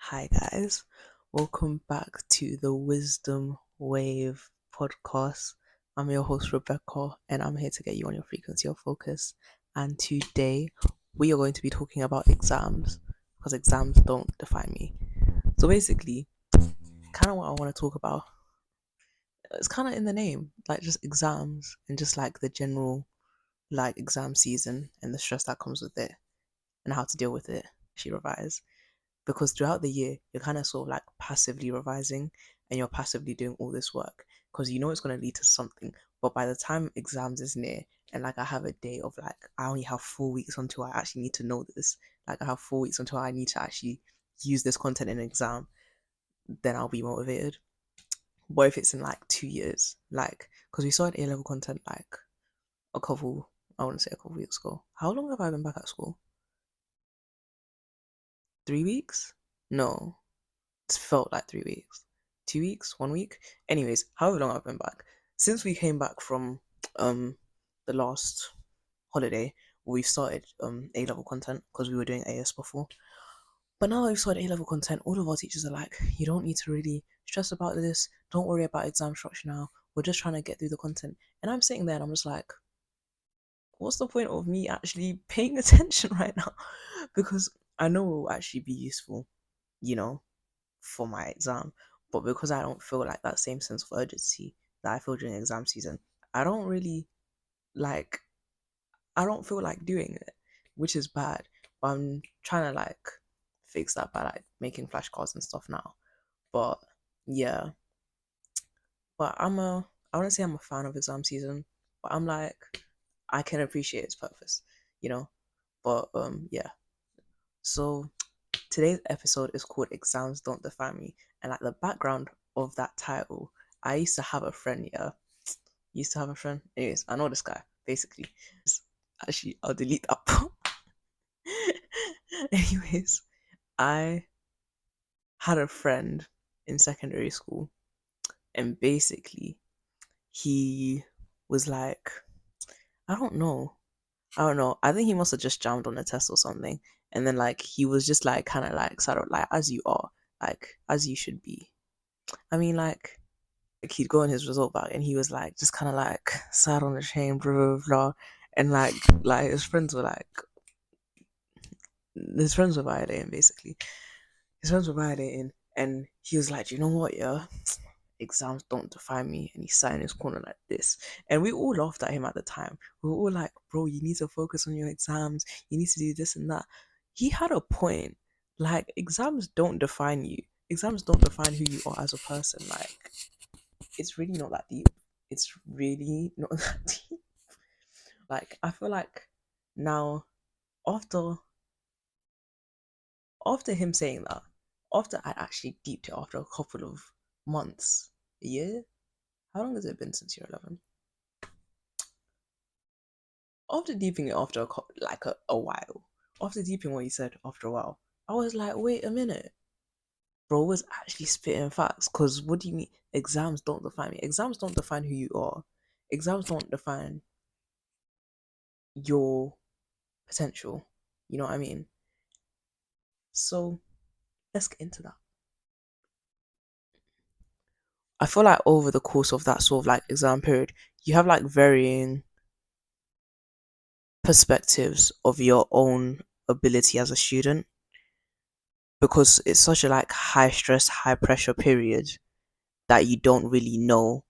Hi guys, welcome back to the Wisdom Wave podcast. I'm your host Rebecca and I'm here to get you on your frequency of focus. And today we are going to be talking about exams because exams don't define me. So basically, kind of what I want to talk about, it's kind of in the name, like just exams and just like the general like exam season and the stress that comes with it and how to deal with it. She revise. Because throughout the year you're kind of sort of like passively revising and you're passively doing all this work because you know it's going to lead to something, but by the time exams is near and like I have a day of like I only have 4 weeks until I actually need to know this, like I have 4 weeks until I need to actually use this content in an exam, then I'll be motivated. But if it's in like 2 years, like because we started A-level content like a couple I want to say a couple weeks ago. How long have I been back at school? 3 weeks? No, it's felt like 3 weeks, 2 weeks, 1 week. Anyways, however long I've been back. Since we came back from the last holiday, we've started A level content because we were doing AS before. But now we've started A level content, all of our teachers are like, you don't need to really stress about this. Don't worry about exam structure now. We're just trying to get through the content. And I'm sitting there and I'm just like, what's the point of me actually paying attention right now? Because I know it will actually be useful, you know, for my exam, but because I don't feel like that same sense of urgency that I feel during exam season, I don't really like I don't feel like doing it, which is bad. But I'm trying to like fix that by like making flashcards and stuff now. But yeah, but I want to say I'm a fan of exam season, but I'm like I can appreciate its purpose, you know. But yeah. So today's episode is called Exams Don't Define Me. And like the background of that title, I used to have a friend, yeah. Used to have a friend. Anyways, I know this guy, basically. Actually, I'll delete that part. Anyways, I had a friend in secondary school, and basically, he was like, I don't know. I don't know. I think he must have just jammed on a test or something. And then like he was just like kind of like sort of like as you are, like as you should be. I mean like he'd go in his result back and he was like just kind of like sat on the chain, blah blah blah, and like his friends were violating basically. His friends were violating, and he was like, you know what, yeah, exams don't define me, and he sat in his corner like this, and we all laughed at him at the time. We were all like, bro, you need to focus on your exams. You need to do this and that. He had a point. Like exams don't define you. Exams don't define who you are as a person. Like it's really not that deep. It's really not that deep. Like I feel like now after after him saying that, after I actually deeped it after a couple of months, a year. How long has it been since year 11? After deeping it after a while, after deeping what he said after a while, I was like, wait a minute, bro was actually spitting facts. Because what do you mean? Exams don't define me. Exams don't define who you are. Exams don't define your potential. You know what I mean? So let's get into that. I feel like over the course of that sort of like exam period, you have like varying perspectives of your own ability as a student because it's such a like high stress, high pressure period that you don't really know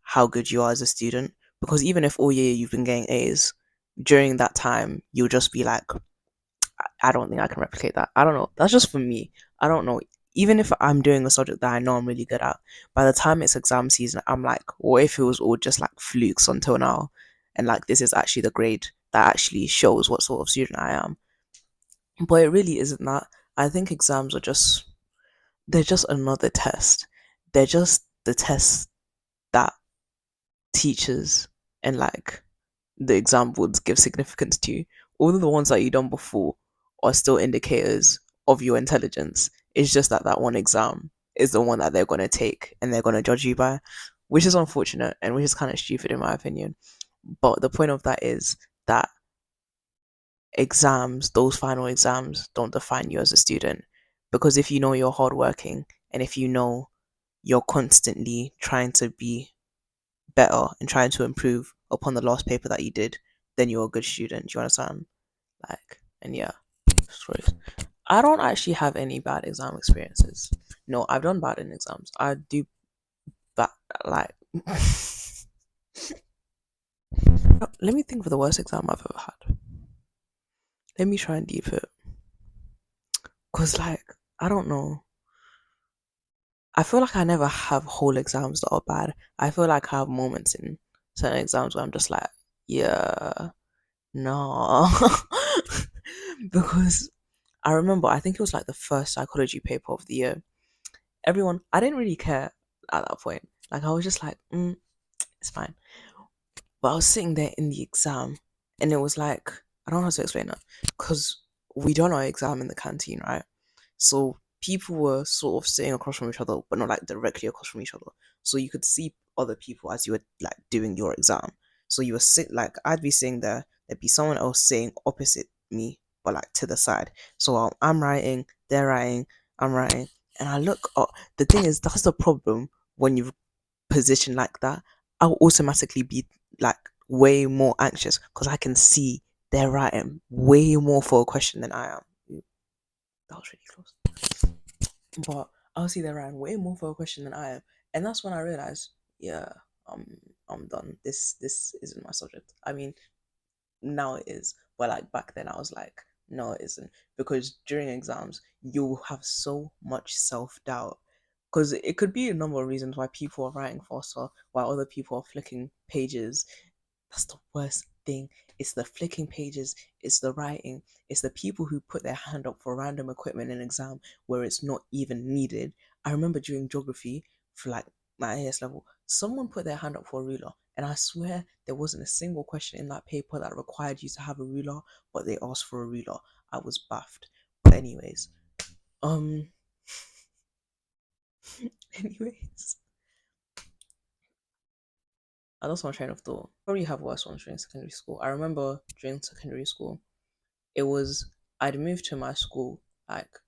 how good you are as a student. Because even if all year you've been getting A's, during that time you'll just be like, I don't think I can replicate that. I don't know. That's just for me. I don't know. Even if I'm doing a subject that I know I'm really good at, by the time it's exam season, I'm like, what if it was all just like flukes until now? And like, this is actually the grade that actually shows what sort of student I am. But it really isn't that. I think exams are just, they're just another test. They're just the tests that teachers and like the exam boards give significance to. All of the ones that you done before are still indicators of your intelligence. It's just that that one exam is the one that they're going to take and they're going to judge you by, which is unfortunate and which is kind of stupid in my opinion. But the point of that is that exams, those final exams, don't define you as a student Because if you know you're hardworking and if you know you're constantly trying to be better and trying to improve upon the last paper that you did, then you're a good student. Do you understand? Like, and yeah, stories. I don't actually have any bad exam experiences. No, I've done bad in exams. I do bad, like, let me think of the worst exam I've ever had. Let me try and deep it. Because, like, I don't know. I feel like I never have whole exams that are bad. I feel like I have moments in certain exams where I'm just like, yeah, no. Because I remember, I think it was like the first psychology paper of the year. Everyone, I didn't really care at that point. Like, I was just like, it's fine. But I was sitting there in the exam, and it was like, I don't know how to explain it, because we done our exam in the canteen, right? So people were sort of sitting across from each other, but not like directly across from each other. So you could see other people as you were like doing your exam. So you were like I'd be sitting there, there'd be someone else sitting opposite me, but like to the side. So I'm writing, they're writing, I'm writing, and I look up. The thing is, that's the problem when you position like that. I'll automatically be like way more anxious because I can see they're writing way more for a question than I am. That was really close. But I'll see they're writing way more for a question than I am. And that's when I realized, yeah, I'm done. This isn't my subject. I mean, now it is. But like back then I was like, no, it isn't. Because during exams, you have so much self-doubt. Because it could be a number of reasons why people are writing faster, while other people are flicking pages. That's the worst thing. It's the flicking pages, it's the writing, it's the people who put their hand up for random equipment in exam where it's not even needed. I remember during geography for like my AS level, someone put their hand up for a ruler, and I swear there wasn't a single question in that paper that required you to have a ruler, but they asked for a ruler. I was baffed. But anyways, um, anyways, I lost my train of thought. Probably have worse ones during secondary school. I remember during secondary school, it was I'd moved to my school like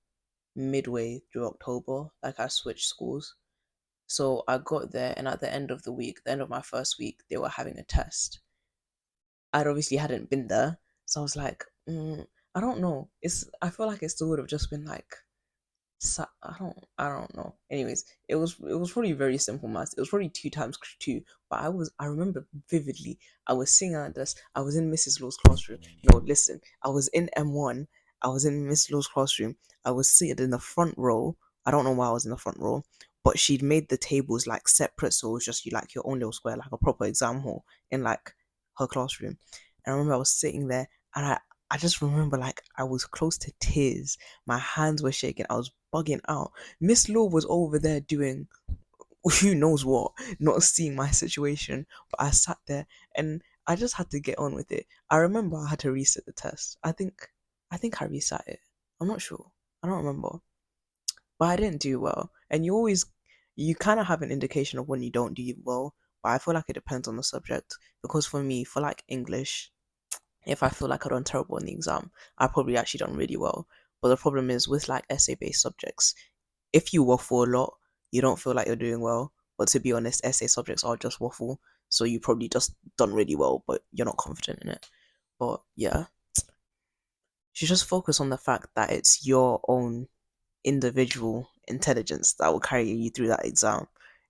midway through October. Like I switched schools. So I got there and at the end of the week, the end of my first week, they were having a test. I'd obviously hadn't been there. So I was like, I don't know. I feel like it still would have just been like I don't know. Anyways, it was probably very simple maths. It was probably 2 times 2, but I remember vividly. I was sitting at this. I was in Mrs. Law's classroom. No, listen. I was in M1. I was in Miss Law's classroom. I was seated in the front row. I don't know why I was in the front row, but she'd made the tables like separate, so it was just you like your own little square, like a proper exam hall in like her classroom. And I remember I was sitting there, and I just remember like I was close to tears. My hands were shaking. I was bugging out. Miss Law was over there doing who knows what, not seeing my situation. But I sat there and I just had to get on with it. I remember I had to reset the test. I think I reset it. I'm not sure. I don't remember. But I didn't do well. And you kind of have an indication of when you don't do well. But I feel like it depends on the subject. Because for me, for like English, if I feel like I done terrible in the exam, I probably actually done really well. But the problem is with like essay based subjects, if you waffle a lot, you don't feel like you're doing well. But to be honest, essay subjects are just waffle. So you probably just done really well, but you're not confident in it. But yeah, you just focus on the fact that it's your own individual intelligence that will carry you through that exam.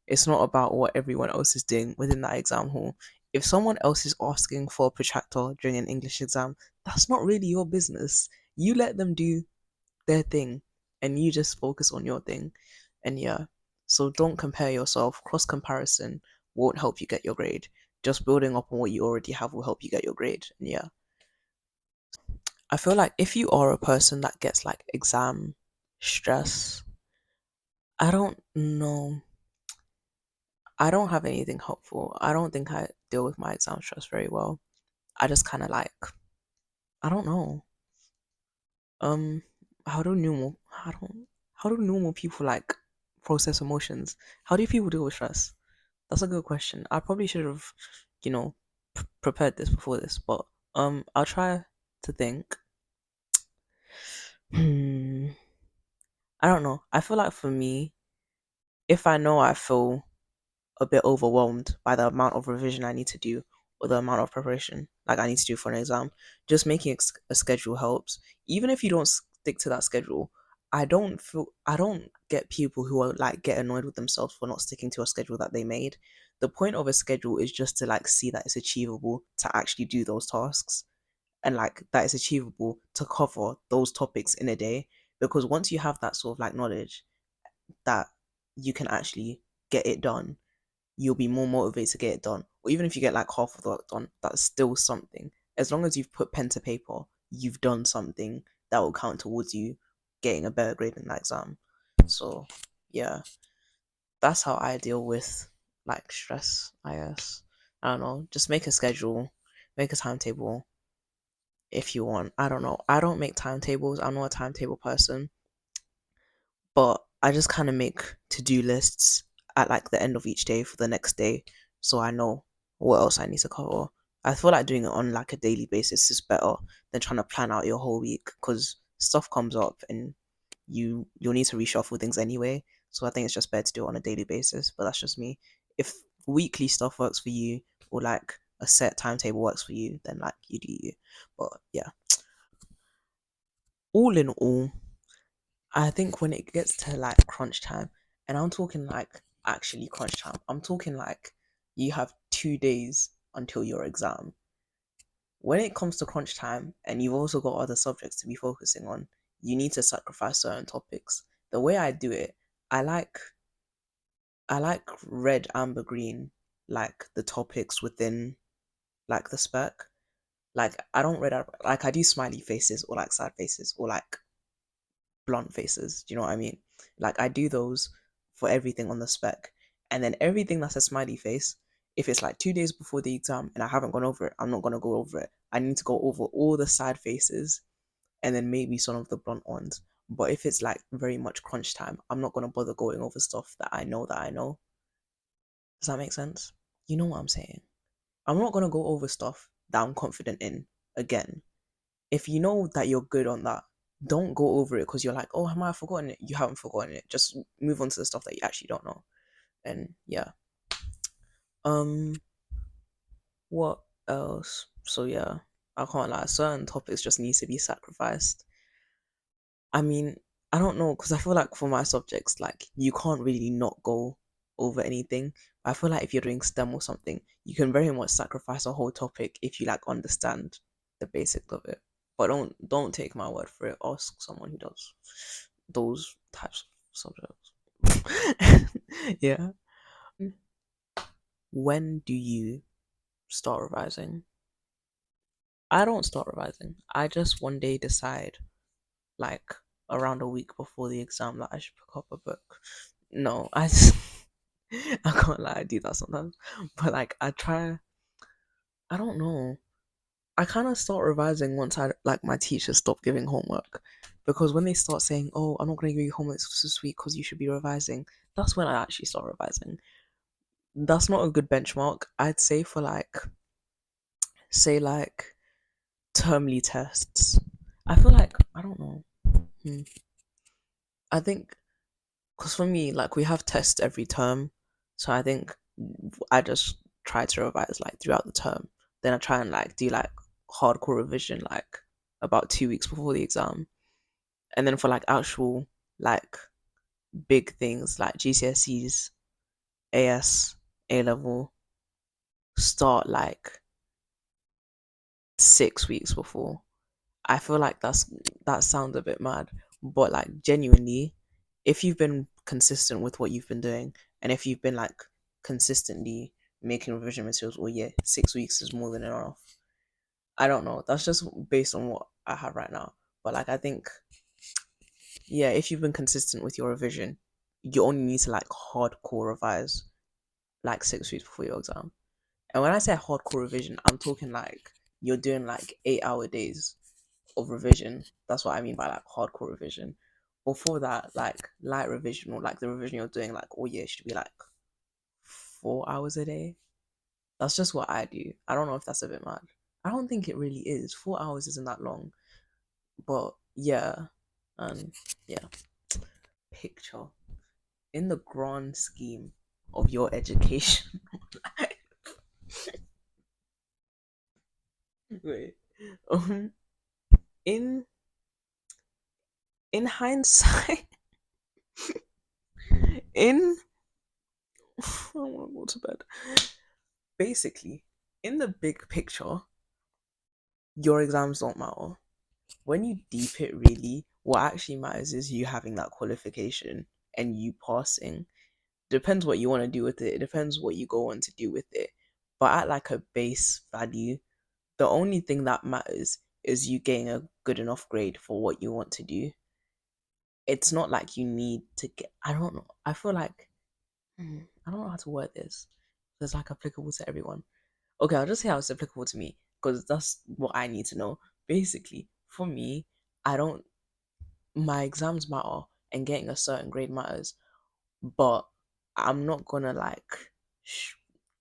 It's not about what everyone else is doing within that exam hall. If someone else is asking for a protractor during an English exam, that's not really your business. You let them do their thing and you just focus on your thing. And yeah, so don't compare yourself. Cross comparison won't help you get your grade. Just building up on what you already have will help you get your grade. And yeah, I feel like if you are a person that gets like exam stress, I don't know. I don't have anything helpful. I don't think I deal with my exam stress very well. I just kind of like, I don't know. Um, how do normal people like process emotions? How do people deal with stress? That's a good question. I probably should have, you know, prepared this before this, but I'll try to think. Hmm. I don't know. I feel like for me, if I know I feel a bit overwhelmed by the amount of revision I need to do or the amount of preparation like I need to do for an exam, just making a schedule helps. Even if you don't stick to that schedule, I don't get people who are like get annoyed with themselves for not sticking to a schedule that they made. The point of a schedule is just to like see that it's achievable to actually do those tasks and like that it's achievable to cover those topics in a day, because once you have that sort of like knowledge that you can actually get it done, you'll be more motivated to get it done. Or even if you get like half of the work done, that's still something. As long as you've put pen to paper, you've done something that will count towards you getting a better grade in that exam. So yeah, that's how I deal with like stress, I guess. I don't know. Just make a schedule, make a timetable if you want. I don't know. I don't make timetables. I'm not a timetable person, but I just kind of make to-do lists at like the end of each day for the next day, so I know what else I need to cover. I feel like doing it on like a daily basis is better than trying to plan out your whole week, because stuff comes up and you'll need to reshuffle things anyway. So I think it's just better to do it on a daily basis. But that's just me. If weekly stuff works for you, or like a set timetable works for you, then like you do you. But yeah, all in all, I think when it gets to like crunch time, and I'm talking like actually crunch time, I'm talking like you have 2 days until your exam. When it comes to crunch time, and you've also got other subjects to be focusing on, you need to sacrifice certain topics. The way I do it, I like I like red, amber, green, like the topics within like the spec. Like I don't red like I do smiley faces or like sad faces or like blunt faces. Do you know what I mean? Like I do those for everything on the spec. And then everything that's a smiley face, if it's like 2 days before the exam and I haven't gone over it, I'm not gonna go over it. I need to go over all the sad faces and then maybe some of the blunt ones. But if it's like very much crunch time, I'm not gonna bother going over stuff that I know that I know. Does that make sense? You know what I'm saying? I'm not gonna go over stuff that I'm confident in again. If you know that you're good on that, don't go over it because you're like, oh, I might have forgotten it. You haven't forgotten it. Just move on to the stuff that you actually don't know. And yeah. Um, what else? So yeah, I can't lie. Certain topics just need to be sacrificed. I mean, I don't know because I feel like for my subjects, like you can't really not go over anything. I feel like if you're doing STEM or something, you can very much sacrifice a whole topic if you like understand the basics of it. But don't take my word for it. Ask someone who does those types of subjects. Yeah. When do you start revising? I don't start revising. I just one day decide, like around a week before the exam, that I should pick up a book. No, I can't lie, I do that sometimes. But like I try, I don't know. I kind of start revising once I like my teachers stop giving homework, because when they start saying, "Oh, I'm not going to give you homework this week because you should be revising," that's when I actually start revising. That's not a good benchmark. I'd say for like, say like termly tests. I feel like I don't know. Hmm. I think because for me, like we have tests every term, so I think I just try to revise like throughout the term. Then I try and like do like hardcore revision like about 2 weeks before the exam, and then for like actual like big things like GCSEs, AS, A level, start like 6 weeks before. I feel like that sounds a bit mad, but like genuinely, if you've been consistent with what you've been doing, and if you've been like consistently making revision materials all year, 6 weeks is more than enough. I don't know. That's just based on what I have right now. But like I think, yeah, if you've been consistent with your revision, you only need to like hardcore revise like 6 weeks before your exam. And when I say hardcore revision, I'm talking like you're doing like 8 hour days of revision. That's what I mean by like hardcore revision. Before that, like light revision, or like the revision you're doing like all year, should be like 4 hours a day. That's just what I do. I don't know if that's a bit mad. I don't think it really is. 4 hours isn't that long. But yeah. And yeah. picture, in the grand scheme of your education. Wait, um, in hindsight, in I want to go to bed. Basically, in the big picture, your exams don't matter. When you deep it really, what actually matters is you having that qualification and you passing. Depends what you want to do with it. It depends what you go on to do with it. But at like a base value, the only thing that matters is you getting a good enough grade for what you want to do. It's not like you need to get, I don't know. I feel like, I don't know how to word this. It's like applicable to everyone. Okay, I'll just say how it's applicable to me because that's what I need to know. Basically, for me, I don't, my exams matter and getting a certain grade matters, but I'm not gonna like,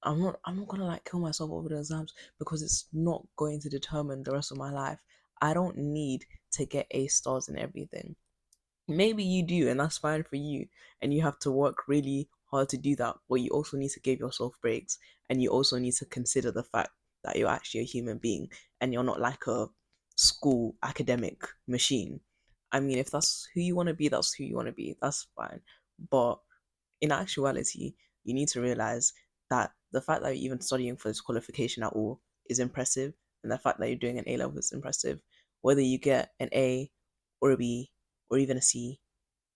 I'm not gonna like kill myself over the exams because it's not going to determine the rest of my life. I don't need to get A stars in everything. Maybe you do, and that's fine for you. And you have to work really hard to do that. But you also need to give yourself breaks. And you also need to consider the fact that you're actually a human being and you're not like a school academic machine. I mean, if that's who you want to be, that's who you want to be. That's fine. But in actuality, you need to realize that the fact that you're even studying for this qualification at all is impressive. And the fact that you're doing an A level is impressive. Whether you get an A or a B or even a C,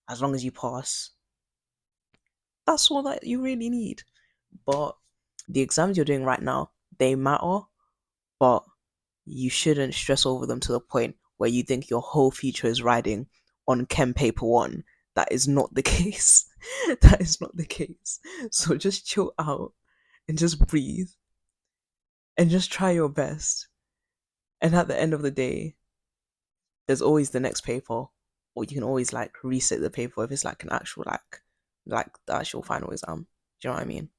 as long as you pass, that's all that you really need. But the exams you're doing right now, they matter, but you shouldn't stress over them to the point where you think your whole future is riding on Chem Paper 1. That is not the case. That is not the case. So just chill out and just breathe and just try your best. And at the end of the day, there's always the next paper, or you can always like reset the paper if it's like an actual like the actual final exam. Do you know what I mean?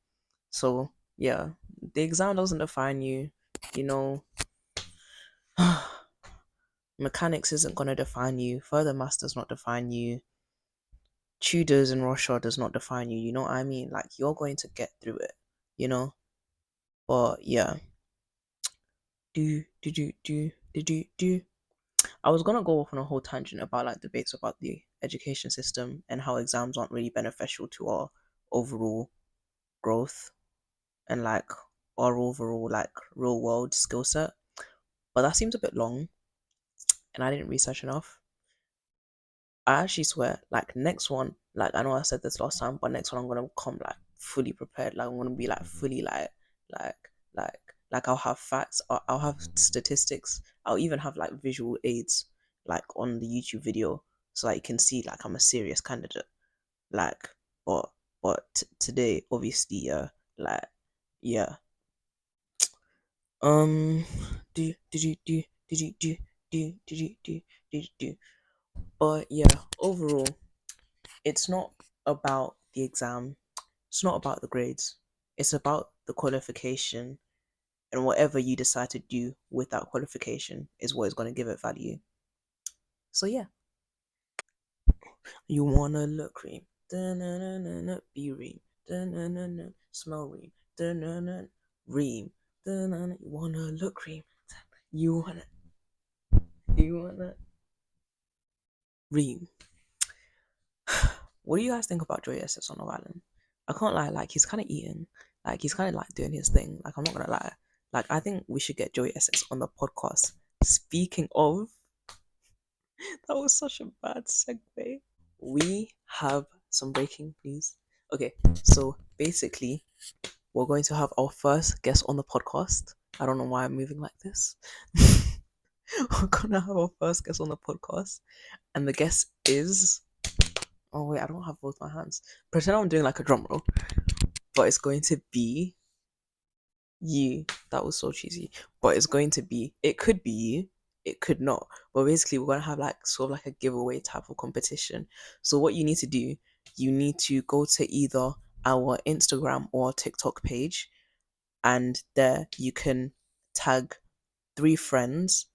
So yeah, the exam doesn't define you. You know, mechanics isn't gonna define you. Further maths does not define you. Tudors in Russia does not define you. You know what I mean? Like you're going to get through it. You know. But yeah, do. I was gonna go off on a whole tangent about like debates about the education system and how exams aren't really beneficial to our overall growth and like our overall like real world skill set. But that seems a bit long and I didn't research enough. I actually swear, like next one, like I know I said this last time, but next one I'm gonna come like fully prepared. Like I'm gonna be like fully like like I'll have facts, I'll have statistics, I'll even have like visual aids like on the YouTube video so that you can see like I'm a serious candidate. Like but today obviously like yeah. Um did you do but yeah, overall it's not about the exam, it's not about the grades, it's about the qualification, and whatever you decide to do with that qualification is what is going to give it value. So yeah, you wanna look cream, da-na-na-na-na, be ream, da-na-na-na, smell ream, da-na-na, ream, da-na-na, you wanna look cream, you wanna ream. What do you guys think about Joy SS on Love Island? I can't lie, like he's kind of eating, like he's kind of like doing his thing. Like I'm not gonna lie, like I think we should get Joy SS on the podcast. Speaking of, that was such a bad segue. We have some breaking news. Okay, so basically, we're going to have our first guest on the podcast. I don't know why I'm moving like this. We're gonna have our first guest on the podcast, and the guest is. Oh wait, I don't have both my hands. Pretend I'm doing like a drum roll, but it's going to be you. That was so cheesy. But it's going to be. It could be you. It could not. But basically, we're gonna have like sort of like a giveaway type of competition. So what you need to do, you need to go to either our Instagram or TikTok page, and there you can tag 3 friends,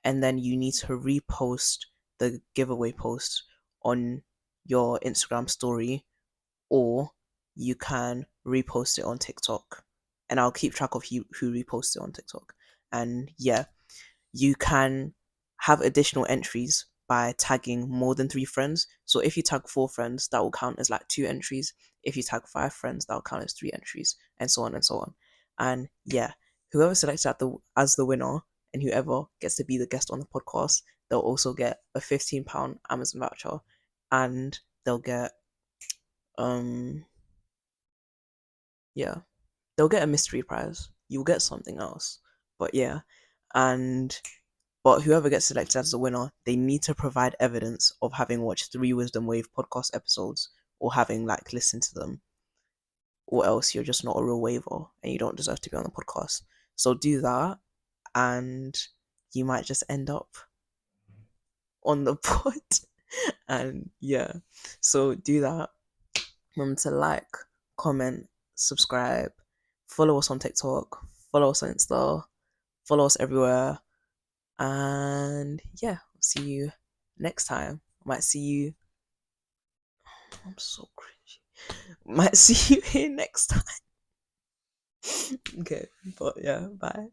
and then you need to repost the giveaway post on your Instagram story, or you can repost it on TikTok, and I'll keep track of who reposts it on TikTok. And yeah, you can have additional entries by tagging more than 3 friends. So if you tag 4 friends, that will count as like 2 entries. If you tag 5 friends, that will count as 3 entries, and so on and so on. And yeah, whoever selected as the winner, and whoever gets to be the guest on the podcast, they'll also get a £15 Amazon voucher, and they'll get um yeah, they'll get a mystery prize. You'll get something else, but yeah, and but whoever gets selected as the winner, they need to provide evidence of having watched 3 Wisdom Wave podcast episodes, or having like listened to them, or else you're just not a real waver and you don't deserve to be on the podcast. So do that, and you might just end up on the pod. And yeah, so do that. Remember to like, comment, subscribe, follow us on TikTok, follow us on Insta, follow us everywhere. And yeah, see you next time. Might see you. I'm so cringy. Might see you here next time. Okay, but yeah, bye.